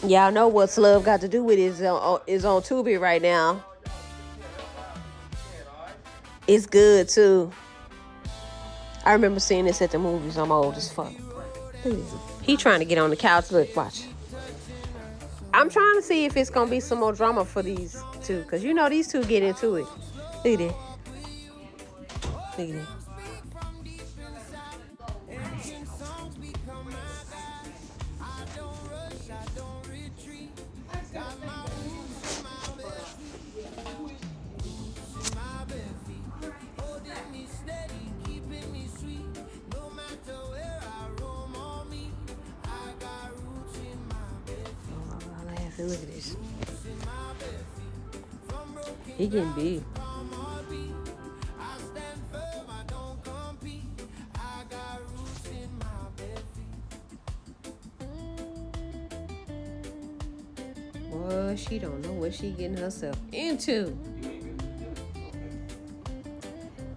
Y'all know what's love got to do with it is on Tubi right now. It's good too. I remember seeing this at the movies. I'm old as fuck. He trying to get on the couch. Look, watch. I'm trying to see if it's gonna be some more drama for these two, cause you know these two get into it. Look at it. Look at it. Look at this. He getting big. Boy, she don't know what she getting herself into.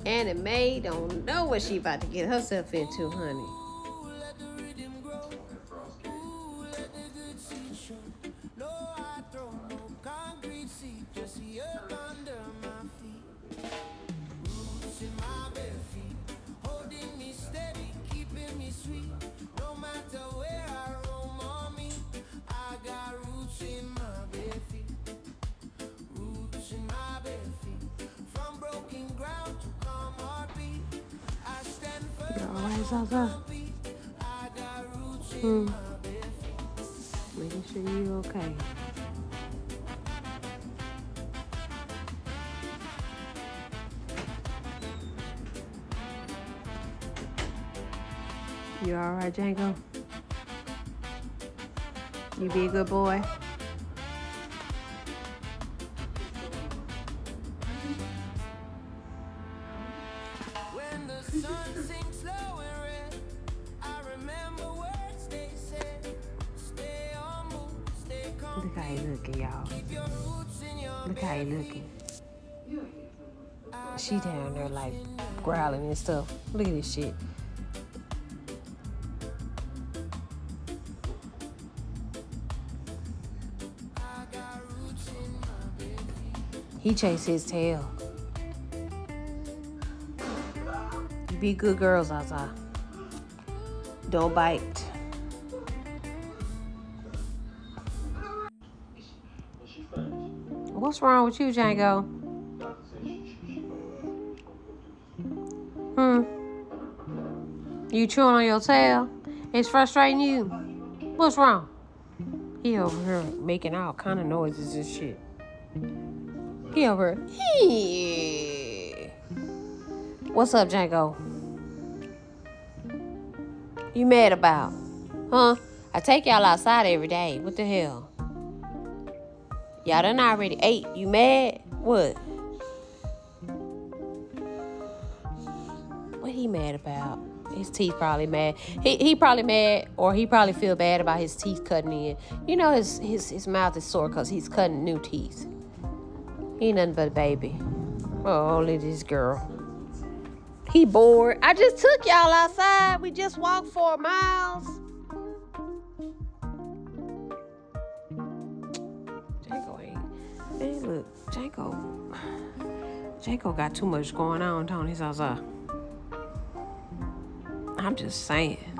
Annie Mae don't know what she about to get herself into, honey. Making sure you okay. You all right, Django? You be a good boy? When the sun sinks low and red, I remember words they said. Stay on move, stay calm. Look how he looking, y'all. Look how he looking. She down there like growling and stuff. Look at this shit. He chased his tail. Be good girls, Zaza. Don't bite. What's wrong with you, Django? You chewing on your tail? It's frustrating you? What's wrong? He over here making all kind of noises and shit. He over here. What's up, Django? You mad about? Huh? I take y'all outside every day. What the hell? Y'all done already ate. You mad? What? What he mad about? His teeth probably mad. He probably mad, or he probably feel bad about his teeth cutting in. You know his mouth is sore because he's cutting new teeth. He ain't nothing but a baby. Oh, only this girl. He bored. I just took y'all outside. We just walked 4 miles. Django ain't. Hey, look, Django got too much going on, Tony Zaza. I'm just saying.